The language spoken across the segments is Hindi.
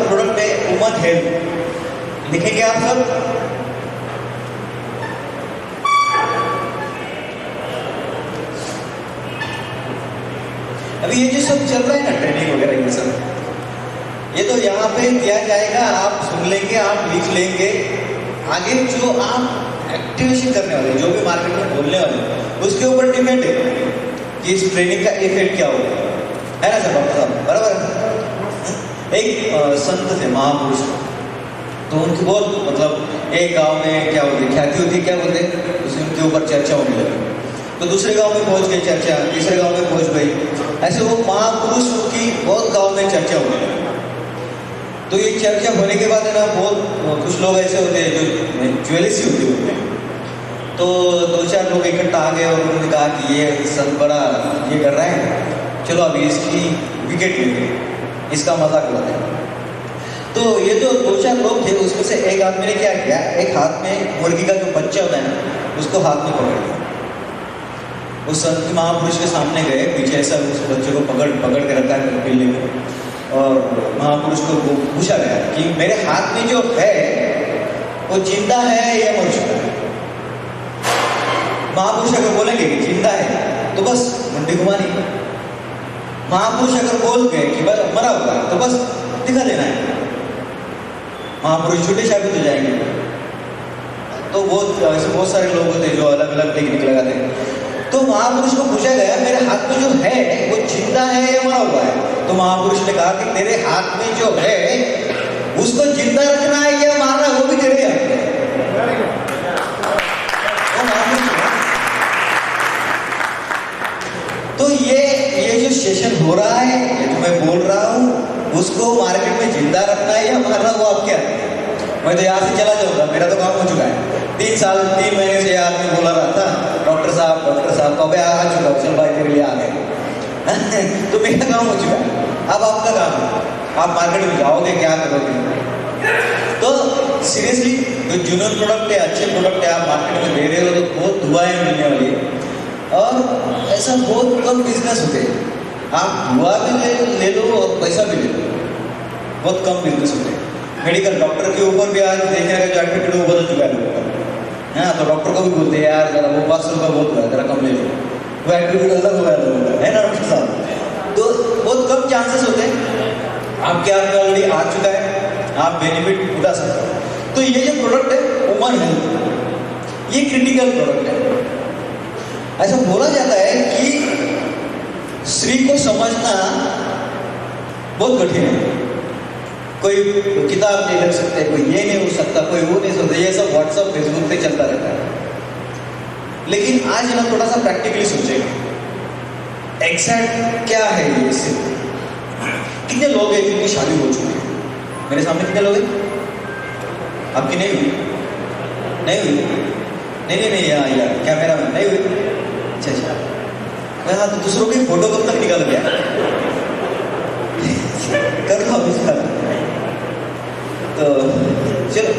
प्रोडक्ट है वुमन हेल्थ, लिखेंगे आप सब। अभी ये जो सब चल रहा है ना ट्रेनिंग वगैरह ये सब, ये तो यहाँ पे किया जाएगा, आप सुन लेंगे, आप लिख लेंगे। आगे जो आप एक्टिवेशन करने वाले, जो भी मार्केट में बोलने वाले, उसके ऊपर डिपेंड है कि इस ट्रेनिंग का इफेक्ट क्या होगा, है ना सर डॉक्टर साहब, बराबर है। एक संत थे महापुरुष, तो उनकी बहुत मतलब एक गांव में क्या होती ख्याति होती, क्या बोलते उनके ऊपर चर्चा होने लगी। तो दूसरे गांव में पहुंच गई चर्चा, तीसरे गांव में पहुंच गई, ऐसे वो महापुरुष की बहुत गांव में चर्चा होने लगी। तो ये चर्चा होने के बाद है ना, बहुत कुछ लोग ऐसे होते हैं जो ज्वेलसी होती है उनमें, तो दो चार लोग इकट्ठा आ गए और उन्होंने कहा कि ये संत बड़ा ये कर रहा है, चलो अभी इसकी विकेट लेंगे, इसका मजाक उड़ाते हैं। तो ये जो दो चार लोग थे उसमें से एक आदमी ने क्या किया, एक हाथ में मुर्गी का जो बच्चा होता है ना, उसको हाथ में पकड़ लिया। उस संत महापुरुष के सामने गए, पीछे ऐसा उस बच्चे को पकड़ के रखा है पिल्ले में, और महापुरुष को पूछा गया कि मेरे हाथ में जो है वो जिंदा है या मर चुका है। महापुरुष अगर बोलेंगे कि जिंदा है तो बस मुंडी घुमानी, महापुरुष अगर बोल गए कि बस मरा हुआ है तो बस दिखा देना है। महापुरुष छोटे साबित हो जाएंगे। तो बहुत सारे लोग होते हैं जो अलग अलग टेक्निक लगाते हैं। तो महापुरुष को पूछा गया मेरे हाथ में जो है वो जिंदा है या मरा हुआ है। तो महापुरुष ने कहा कि तेरे हाथ में जो है उसको जिंदा रखना है या मारना है, वो भी तेरे हाथ में। तो ये जो सेशन हो रहा है, ये जो मैं बोल रहा हूँ, उसको मार्केट में जिंदा रखना है या मारना, वो आप क्या? मैं तो यहाँ से चला जाऊंगा, मेरा तो काम हो चुका है। 3 महीने से आदमी बोला रहा था डॉक्टर साहब कब आ चुका, चल भाई तेरे लिए आ गए। तो मेरा काम हो चुका है, अब आपका काम है, आप मार्केट में जाओगे, क्या करोगे। तो सीरियसली जो जुनून प्रोडक्ट है, अच्छे प्रोडक्ट है, आप मार्केट में दे रहे हो तो बहुत दुआएं मिलने वाली है। और ऐसा बहुत कम बिजनेस होते हैं, आप दुआ भी ले लो और पैसा भी ले लो, बहुत कम बिजनेस होते हैं। मेडिकल डॉक्टर के ऊपर भी आज देखने का जो एटीट्यूड वो बदल चुका है लोगों का, हाँ। तो डॉक्टर को भी बोलते हैं यार जरा वो 500 रुपये बहुत हुआ है, जरा कम ले लो, वो एटीट्यूड अलग हुआ है लोगों का, है ना डॉक्टर साहब। तो बहुत कम चांसेस होते हैं, आपके हाथ में ऑलरेडी आ चुका है, आप बेनिफिट उठा सकते हो। तो ये जो प्रोडक्ट है वुमन हेल्थ, ये क्रिटिकल प्रोडक्ट है। ऐसा बोला जाता है कि स्त्री को समझना बहुत कठिन है। कोई किताब नहीं लिख सकते, कोई ये नहीं हो सकता, कोई वो नहीं सकता, ये सब व्हाट्सएप फेसबुक पे चलता रहता है। लेकिन आज ना थोड़ा सा प्रैक्टिकली सोचेंगे एग्जैक्ट क्या है ये सिर्फ। कितने लोग हैं जिनकी शादी हो चुकी है? मेरे सामने कितने लोग हैं? आपकी नहीं हुई? नहीं हुई? नहीं यार कैमरा में नहीं हुई? अच्छा मैं हाँ, तो दूसरों की फोटो कब तक निकल गया कर दो अभी। तो चलो,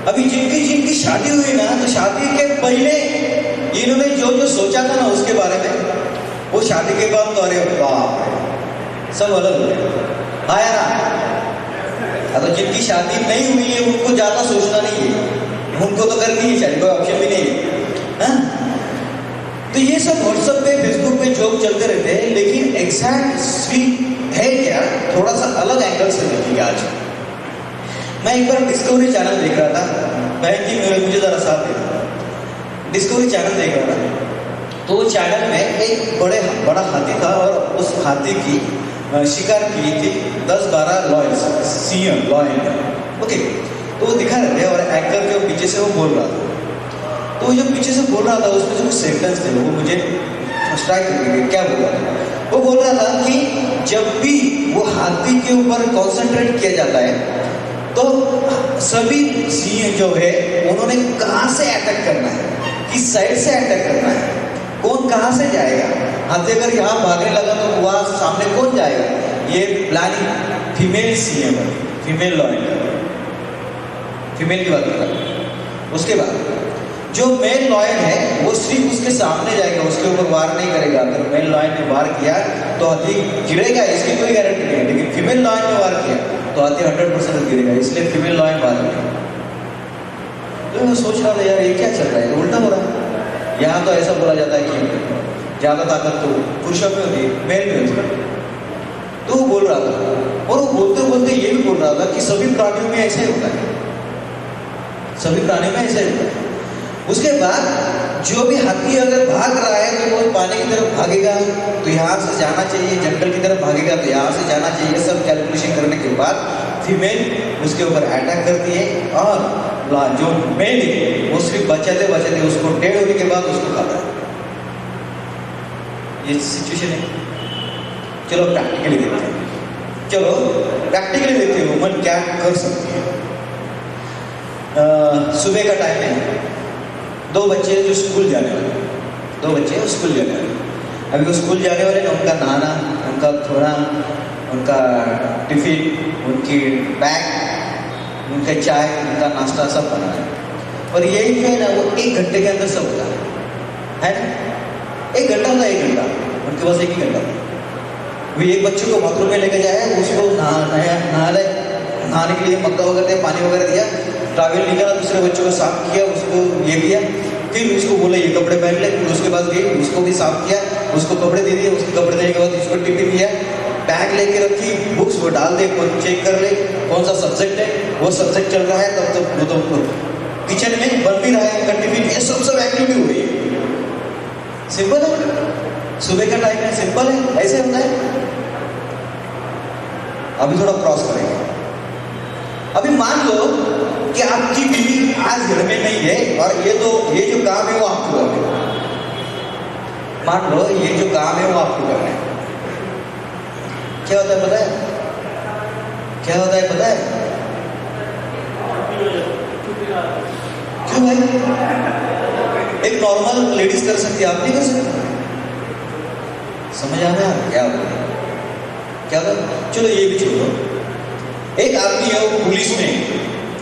अभी जिनकी शादी हुई ना, तो शादी के पहले इन्होंने जो सोचा था ना उसके बारे में, वो शादी के बाद तो अरे बाप सब अलग हो गया, आया ना। तो जिनकी शादी नहीं हुई है उनको ज्यादा सोचना नहीं है, उनको तो करनी ही चाहिए, कोई ऑप्शन भी नहीं है, हाँ? तो ये सब व्हाट्सएप पे फेसबुक पे जोक चलते रहते हैं, लेकिन एग्जैक्ट है क्या, थोड़ा सा अलग एंगल से देखेंगे आज। मैं एक बार डिस्कवरी चैनल देख रहा था, बहन जी मुझे जरा साथ दे। डिस्कवरी चैनल देख रहा था, तो वो चैनल में एक बड़ा हाथी था और उस हाथी की शिकार की थी 10-12 लॉयंस, सिंह लॉयन, ओके। तो वो दिखा रहे थे और एंकर जो पीछे से वो बोल रहा था। तो जो पीछे से बोल रहा था उसमें जो सेंटेंस थे वो मुझे स्ट्राइक कर गए। क्या बोल रहा था? वो बोल रहा था कि जब भी वो हाथी के ऊपर कॉन्सेंट्रेट किया जाता है तो सभी सिंह जो है उन्होंने कहाँ से अटैक करना है, किस साइड से अटैक करना है, कौन कहाँ से जाएगा। हाथी अगर यहाँ भागने लगा तो वहाँ सामने कौन जाएगा, ये प्लानिंग फीमेल सीएम है, फीमेल लॉ एंड फीमेल की बात कर रहा हूँ। उसके बाद जो मेल लॉयर है वो सिर्फ उसके सामने जाएगा, उसके ऊपर वार नहीं करेगा। अगर मेल लॉयर ने वार किया तो हाथी गिरेगा, इसकी कोई गारंटी नहीं है। लेकिन फीमेल लॉयर ने वार किया तो हाथी 100% गिरेगा, इसलिए फीमेल लॉयर वार करेगा। तो मैं सोच रहा था यार ये क्या चल रहा है, उल्टा हो रहा है। यहाँ तो ऐसा बोला जाता है कि ज्यादा ताकत तो पुरुषों में होती है, मेल में होती है। तो वो बोल रहा था, और वो बोलते बोलते ये भी बोल रहा था कि सभी प्राणियों में ऐसा ही होता है, सभी प्राणियों में ऐसा ही होता है। उसके बाद जो भी हाथी अगर भाग रहा है तो वो पानी की तरफ भागेगा तो यहाँ से जाना चाहिए, जंगल की तरफ भागेगा तो यहाँ से जाना चाहिए। सब कैलकुलेशन करने के बाद फीमेल उसके ऊपर अटैक करती है, और जो मेल है वो सिर्फ बचाते बचाते उसको डेड होने के बाद उसको खाता है। ये सिचुएशन है। चलो प्रैक्टिकली देखते हैं, चलो प्रैक्टिकली देखते हैं वुमन क्या कर सकती है। सुबह का टाइम है, दो बच्चे जो स्कूल जाने वाले, दो बच्चे स्कूल जाने वाले। अभी वो स्कूल जाने वाले ना, उनका नहाना, उनका धोना, उनका टिफिन, उनकी बैग, उनका चाय, उनका नाश्ता सब बनाना है। और यही जो है ना वो 1 घंटे के अंदर सब होता है ना। 1 घंटा होता है, 1 घंटा उनके पास 1 ही घंटा। वो एक बच्चे को बाथरूम में लेके जाए, उसको नहाने के लिए मग्गा वगैरह दिया, पानी वगैरह दिया, टॉवेल निकाला, दूसरे बच्चों को साफ किया, उसको ये किया, फिर उसको बोला ये कपड़े पहन ले, फिर उसके बाद गई उसको भी साफ किया, उसको कपड़े दे दिए, उसके कपड़े देने के बाद उसको टिफिन दिया, बैग लेके रखी, बुक्स वो डाल दे, चेक कर ले कौन सा सब्जेक्ट है, वो सब्जेक्ट चल रहा है तब तक वो तो किचन में बन भी रहा है उनका टिफिन, ये सब एक्टिविटी हो रही है। सिंपल है, सुबह का टाइम है, सिंपल है, ऐसे होता है। अभी थोड़ा क्रॉस करेंगे। अभी मान लो कि आपकी बीवी आज घर में नहीं है और ये जो काम है वो आपको करना है। मान लो ये जो काम है वो आपको करना है। क्या होता है पता है? क्या होता है पता है? क्यों भाई? एक नॉर्मल लेडीज कर सकती है, आप नहीं कर सकते। समझ आ रहा है क्या होता है? क्या होता? चलो ये भी छोड़ो। एक आदमी है वो पुलिस में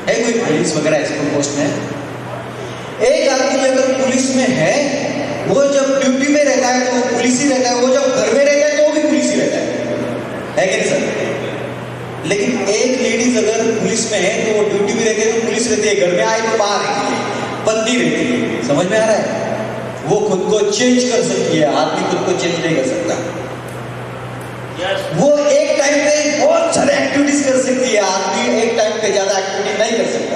है, कोई पुलिस वगैरह ऐसे कोई पोस्ट में है। एक आदमी अगर पुलिस में है, वो जब ड्यूटी में रहता है तो वो पुलिस ही रहता है, वो जब घर में रहता है तो वो भी पुलिस ही रहता है कि नहीं सर? लेकिन एक लेडीज अगर पुलिस में है तो वो ड्यूटी में रहती है तो पुलिस रहती है, घर में आए तो बाहर रहती है, बंदी रहती है। समझ में आ रहा है? वो खुद को चेंज कर सकती है, आदमी खुद को चेंज नहीं कर सकता। वो एक टाइम पे बहुत सारे एक्टिविटीज कर सकती है, आदमी एक टाइम पे ज्यादा एक्टिविटी नहीं कर सकता।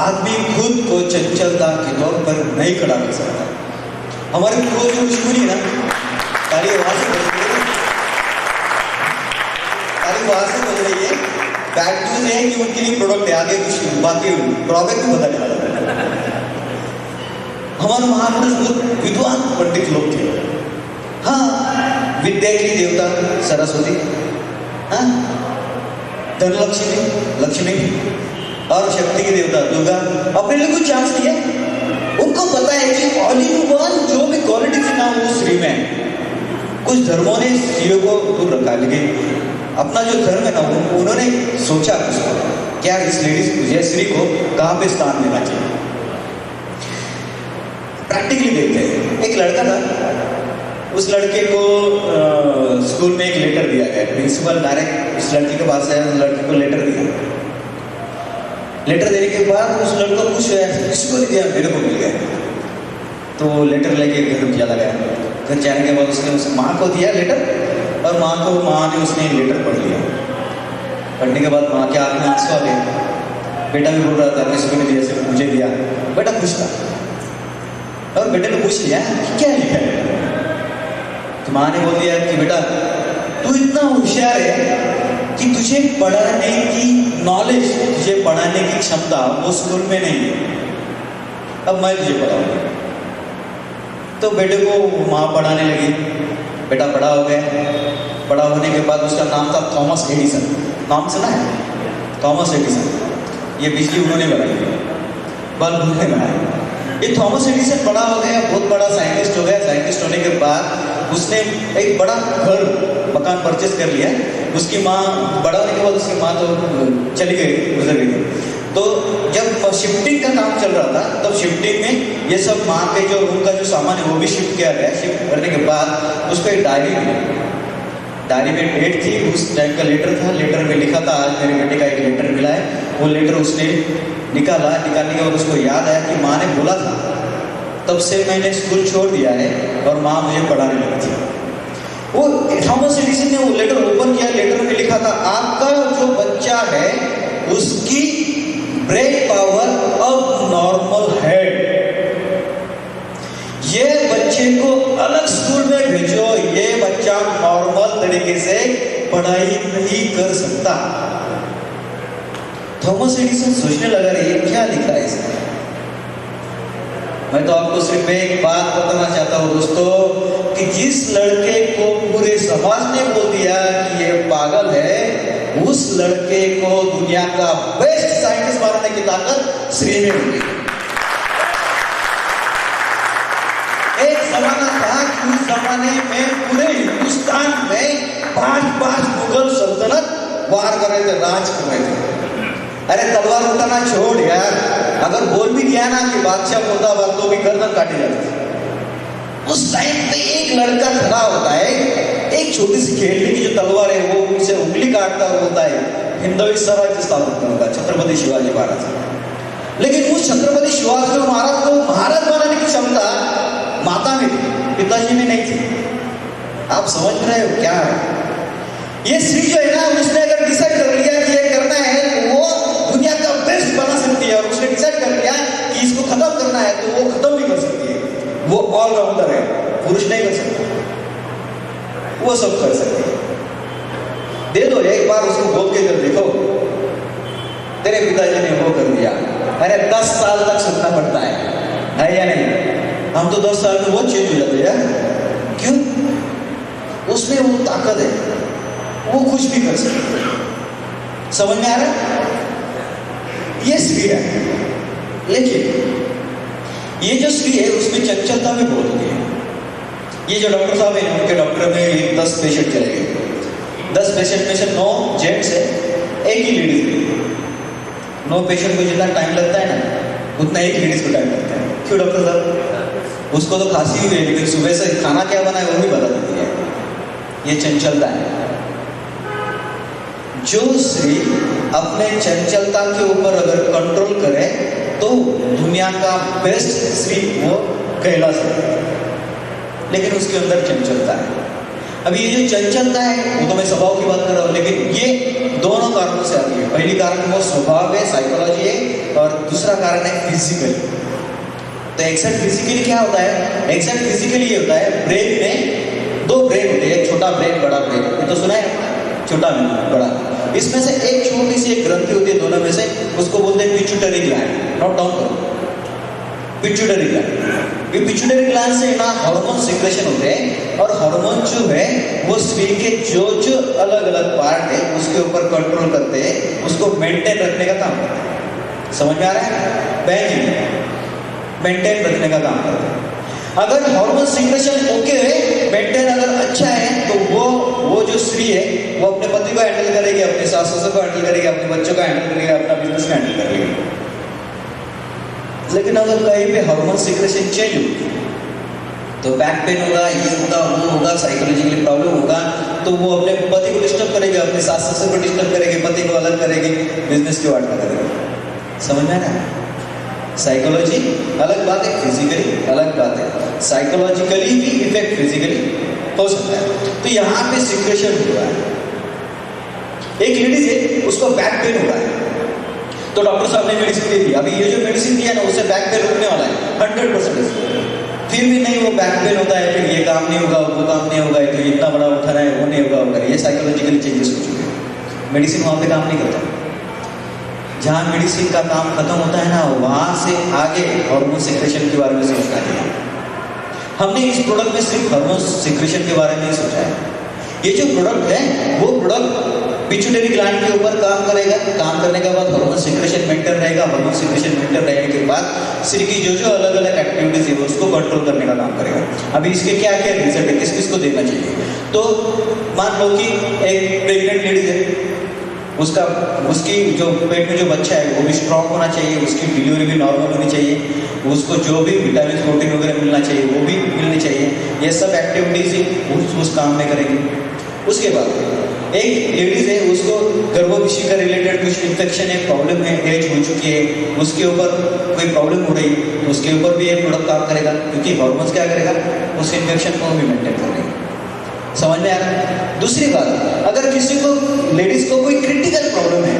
आदमी खुद को चंचलता के तौर पर नहीं खड़ा कर सकता। हमारे पूर्वज जो मजबूरी है ना, ताली आवाज से बोल रही है। बैड न्यूज है कि उनके लिए प्रोडक्ट है, आगे कुछ बाकी प्रॉब्लम भी पता चला। हमारे महापुरुष बहुत विद्वान पंडित लोग थे। हाँ, विद्या की देवता सरस्वती, हाँ, धनलक्ष्मी, लक्ष्मी और शक्ति की देवता दुर्गा अपने लिए कुछ चांस नहीं है। उनको पता है कि ऑल इन वन जो भी क्वालिटी थी ना वो स्त्री में है। कुछ धर्मों ने स्त्रियों को दूर रखा, लेकिन अपना जो धर्म है ना उन्होंने सोचा उसको क्या इस लेडीज स्त्री को कहाँ पे स्थान देना चाहिए। प्रैक्टिकली देखते हैं। एक लड़का था, उस लड़के को स्कूल में एक लेटर दिया गया। प्रिंसिपल डायरेक्ट उस लड़के के पास आया, उस लड़के को लेटर दिया। लेटर देने के बाद उस लड़का खुश हुआ, किसी को नहीं दिया, मेरे को मिल गया। तो लेटर लेके घर चला गया। घर जाने के बाद उसने उस माँ को दिया लेटर, और माँ ने उसने लेटर पढ़ लिया। पढ़ने के बाद माँ के आँख में आंसू आ गए। बेटा भी बोल रहा था किसी को नहीं दिया, सिर्फ मुझे दिया। बेटा खुश था, और बेटे ने पूछ लिया क्या लिखा है। तो माँ ने बोल दिया कि बेटा तू इतना होशियार है कि तुझे पढ़ाने की नॉलेज, तुझे पढ़ाने की क्षमता वो स्कूल में नहीं है, अब मैं तुझे पढ़ाऊंगा। तो बेटे को माँ पढ़ाने लगी। बेटा बड़ा हो गया। बड़ा होने के बाद उसका नाम था थॉमस एडिसन। नाम सुना है? Thomas Edison. ये बिजली उन्होंने बनाई, बल्ब उन्होंने बनाया। ये थॉमस एडिसन बड़ा हो गया, बहुत बड़ा साइंटिस्ट हो गया। साइंटिस्ट होने के बाद उसने एक बड़ा घर मकान परचेस कर लिया। उसकी माँ बड़ा होने के बाद उसकी माँ तो चली गई, गुजर गई। तो जब शिफ्टिंग का काम चल रहा था तब शिफ्टिंग में ये सब माँ के जो रूम का जो सामान है वो भी शिफ्ट किया गया। शिफ्ट करने के बाद उस पर एक डायरी मिली, डायरी में डेट थी, उस टाइम का लेटर था। लेटर में लिखा था आज मेरे बेटे का एक लेटर मिला है। वो लेटर उसने निकाला, निकालने के बाद उसको याद आया कि माँ ने बोला था, तब से मैंने स्कूल छोड़ दिया है और माँ मुझे पढ़ाने लगी थी। वो थॉमस एडिसन ने वो लेटर ओपन किया, लेटर में लिखा था आपका जो बच्चा है उसकी ब्रेन पावर अब नॉर्मल है, ये बच्चे को अलग स्कूल में भेजो, ये बच्चा नॉर्मल तरीके से पढ़ाई नहीं कर सकता। थॉमस एडिसन सोचने लगा रे ये क्या लिखा है इसमें। मैं तो आपको सिर्फ एक बात बताना चाहता हूँ दोस्तों कि जिस लड़के को पूरे समाज ने बोल दिया कि ये पागल है, उस लड़के को दुनिया का बेस्ट साइंटिस्ट बनाने की ताकत श्री में होगी। एक जमाना था कि उस जमाने में पूरे हिंदुस्तान में 5 मुगल सल्तनत वार कर रहे थे, राज कर रहे थे। अरे तलवार उठाना छोड़ यार, अगर बोल भी दिया ना कि बादशाह बोलता बात तो भी गर्दन काटी जाती थी। उस टाइम पे एक लड़का खड़ा होता है, एक छोटी सी खेलने की जो तलवार है वो उसे उंगली काटता और बोलता है हिंदवी स्वराज्य स्थापित करूंगा, छत्रपति शिवाजी महाराज। लेकिन उस छत्रपति शिवाजी महाराज को महाराज बनाने की क्षमता माता में थी, पिताजी में नहीं थी। आप समझ रहे हो क्या है ये स्त्री जो है ना, उसने अगर डिसाइड कर लिया कि ये करना है तो वो दुनिया का बेस्ट बना सकती है, और उसने डिसाइड कर लिया कि इसको खत्म करना है तो वो खत्म भी कर सकती है। वो ऑलराउंडर है, पुरुष नहीं कर सकता, वो सब कर सकती है। दे दो एक बार उसको बोल के कर देखो, तेरे पिताजी ने वो कर दिया। अरे 10 साल तक सुनना पड़ता है या नहीं? हम तो 10 साल में वो चेंज हो जाते यार। क्यों? उसमें वो ताकत है, वो कुछ भी कर सकते। समझ में आ रहा है? ये स्त्री है, लेकिन ये जो स्त्री है उसमें चंचलता में बहुत होती है। ये जो डॉक्टर साहब है उनके डॉक्टर में 10 पेशेंट चले गए। 10 पेशेंट में से 9 जेंट्स है, एक ही लेडीज है। 9 पेशेंट को जितना टाइम लगता है ना उतना एक लेडीज को टाइम लगता है। क्यों डॉक्टर साहब? उसको तो खांसी हुई है लेकिन सुबह से खाना क्या बना है वो भी बता देती है। ये चंचलता है। जो स्त्री अपने चंचलता के ऊपर अगर कंट्रोल करे तो दुनिया का बेस्ट स्त्री वो कहला सकती है, लेकिन उसके अंदर चंचलता है। अभी ये जो चंचलता है वो तो मैं स्वभाव की बात कर रहा हूँ, लेकिन ये दोनों कारणों से आती है। पहली कारण वो स्वभाव है, साइकोलॉजी है, और दूसरा कारण है फिजिकली। तो एक्सेप्ट फिजिकली क्या होता है? एक्सेप्ट फिजिकली ये होता है ब्रेन में 2 ब्रेन होते हैं, एक छोटा ब्रेन बड़ा ब्रेन। ये तो सुना है, छोटा बड़ा। इसमें से एक छोटी सी एक ग्रंथि होती है दोनों में से, उसको बोलते हैं पिट्यूटरी ग्लैंड। नोट डाउन करो, पिट्यूटरी ग्लैंड। ये पिट्यूटरी ग्लैंड से ना हार्मोन सिक्रेशन होते हैं, और हार्मोन जो है वो स्त्री के जो अलग अलग पार्ट है उसके ऊपर कंट्रोल करते हैं, उसको मेंटेन रखने का काम करते हैं। समझ में आ रहा है? बैंकिंग मेंटेन रखने का काम करते हैं। अगर हार्मोन सिक्रेशन ओके है, मेंटेन अगर अच्छा है, तो वो जो स्त्री है वो अपने पति को हैंडल करेगी, अपने सास ससुर को हैंडल करेगी, अपने बच्चों का हैंडल करेगी, अपना बिजनेस को हैंडल करेगी। लेकिन अगर कहीं पे हार्मोन सिक्रेशन चेंज हो तो बैक पेन होगा, ये होगा, वो होगा, साइकोलॉजिकली प्रॉब्लम होगा, तो वो अपने पति को डिस्टर्ब करेगी, अपने सास ससुर को डिस्टर्ब करेगी, पति को अलग करेगी, बिजनेस की वाट करेगी। समझ में आ रहा है? साइकोलॉजी अलग बात है, फिजिकली अलग बात है। साइकोलॉजिकली भी इफेक्ट फिजिकली हो सकता है। तो यहाँ पे सिक्रेशन हुआ है। एक लेडीज है उसको बैक पेन हुआ है, तो डॉक्टर साहब ने मेडिसिन दे दी। अभी ये जो मेडिसिन दिया ना उससे बैक पेन रुकने वाला है 100%। फिर भी नहीं वो बैक पेन होता है, फिर ये काम नहीं होगा, वो काम नहीं होगा, तो इतना बड़ा उठाना है, वो नहीं होगा, वो ये साइकोलॉजिकली चेंजेस हो चुके हैं। मेडिसिन वहाँ पे काम नहीं करता। जहाँ मेडिसिन का काम खत्म होता है ना, वहाँ से आगे हार्मोन सिक्रेशन के बारे में सोचना चाहिए। हमने इस प्रोडक्ट में सिर्फ हार्मोन सिक्रेशन के बारे में ही सोचा है। ये जो प्रोडक्ट है वो प्रोडक्ट पिट्यूटरी ग्लैंड के ऊपर काम करेगा। काम करने के बाद हार्मोन सिक्रेशन मेंटेन रहेगा। हार्मोन सिक्रेशन मेंटेन रहने के बाद सिर की जो जो अलग अलग एक्टिविटीज है उसको कंट्रोल करने का काम करेगा। अभी इसके क्या क्या रिजल्ट है, किस किस को देना चाहिए। तो मान लो कि एक प्रेग्नेंट लेडीज है, उसकी जो पेट में जो बच्चा है वो भी स्ट्रांग होना चाहिए, उसकी डिलीवरी भी नॉर्मल होनी चाहिए, उसको जो भी विटामिन प्रोटीन वगैरह मिलना चाहिए वो भी मिलनी चाहिए। ये सब एक्टिविटीज ही उस काम में करेंगे। उसके बाद एक लेडीज है, उसको गर्भोपिशी का रिलेटेड कुछ इन्फेक्शन है, प्रॉब्लम है, एज हो चुकी है, उसके ऊपर कोई प्रॉब्लम हो रही है तो उसके ऊपर भी ये प्रोडक्ट काम करेगा, क्योंकि हार्मोन्स क्या करेगा, उस इन्फेक्शन को भी मेंटेन करेगा। समझ में आ रहा है। दूसरी बात, अगर किसी को लेडीज को कोई क्रिटिकल प्रॉब्लम है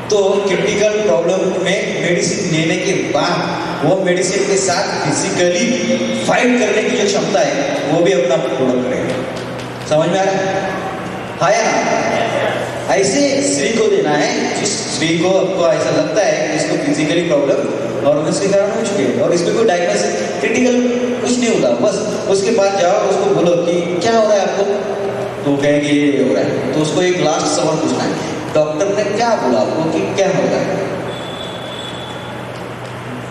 तो क्रिटिकल प्रॉब्लम में मेडिसिन लेने के बाद वो मेडिसिन के साथ फिजिकली फाइट करने की जो क्षमता है वो भी अपना प्रोडक्ट करेगा। समझ में आ रहा है? हाँ या ना? ऐसे स्त्री को देना है जिस स्त्री को आपको ऐसा लगता है कि इसको फिजिकली प्रॉब्लम हार्मोन्स के कारण हो चुके हैं और इसमें कोई डायग्नोसिस क्रिटिकल कुछ नहीं होता, बस उसके पास जाओ, उसको बोलो कि क्या हो रहा है आपको, तो कहेगी ये हो रहा है। तो उसको एक लास्ट सवाल पूछना है, डॉक्टर ने क्या बोला आपको कि क्या हो रहा है।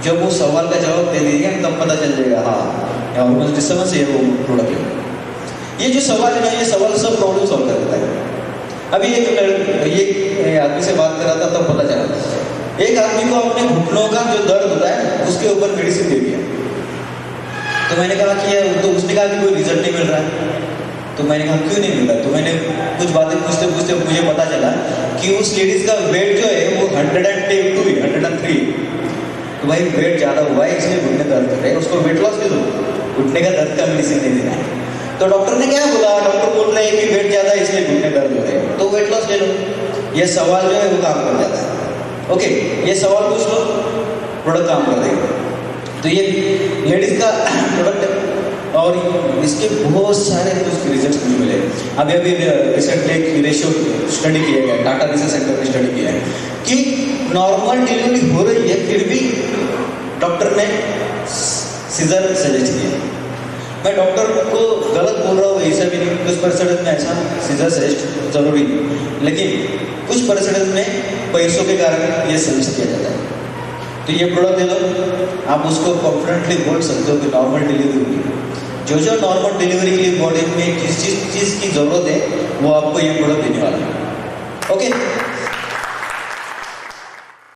जब वो सवाल का जवाब दे देंगे तब पता चल जाएगा हाँ हार्मोन डिस्टर्बेंस है वो प्रोडक्ट है। ये जो सवाल है ना, ये सवाल सब प्रॉब्लम सॉल्व कर देता है। अभी एक आदमी से बात कर रहा था तब पता चला, एक आदमी को अपने घुटनों का जो दर्द होता है उसके ऊपर मेडिसिन दे दिया। तो मैंने कहा कि तो उसने कहा कि कोई रिजल्ट नहीं मिल रहा है। तो मैंने कहा क्यों नहीं मिल रहा, तो मैंने कुछ बातें पूछते पूछते मुझे पता चला कि उस लेडीज का वेट जो है वो 102 है, 103। तो भाई वेट ज़्यादा हुआ है इसलिए घुटने दर्द कर रहे हैं, उसको वेट लॉस दे दो, घुटने का दर्द का मेडिसिन नहीं देना है। तो डॉक्टर ने क्या बोला, डॉक्टर बोल रहे हैं कि वेट ज़्यादा है इसलिए घुटने दर्द हो रहे हैं, तो वेट लॉस ले लो। ये सवाल जो है वो काम कर जाता है। ओके, ये सवाल पूछ लो, प्रोडक्ट काम कर देगा। तो ये लेडीज का प्रोडक्ट है और इसके बहुत सारे कुछ रिजल्ट मुझे मिले। अभी रिसेंटली एक रेशियो स्टडी किया गया, टाटा रिसर्च सेंटर ने स्टडी किया है कि नॉर्मल डिलीवरी हो रही है फिर भी डॉक्टर ने सीजर सजेस्ट किया। मैं डॉक्टर को गलत बोल रहा हूँ ऐसा भी नहीं, कुछ परसेंटेज में ऐसा सीजर सजेस्ट जरूरी नहीं, लेकिन कुछ परसेंटेज में पैसों के कारण ये सजेस्ट किया जाता है। तो ये प्रोडक्ट दे दो, आप उसको कॉन्फिडेंटली बोल सकते हो कि नॉर्मल डिलीवरी होगी। जो जो नॉर्मल डिलीवरी के लिए बॉडी में किस चीज़ की ज़रूरत है वो आपको ये प्रोडक्ट देने वाला है। ओके।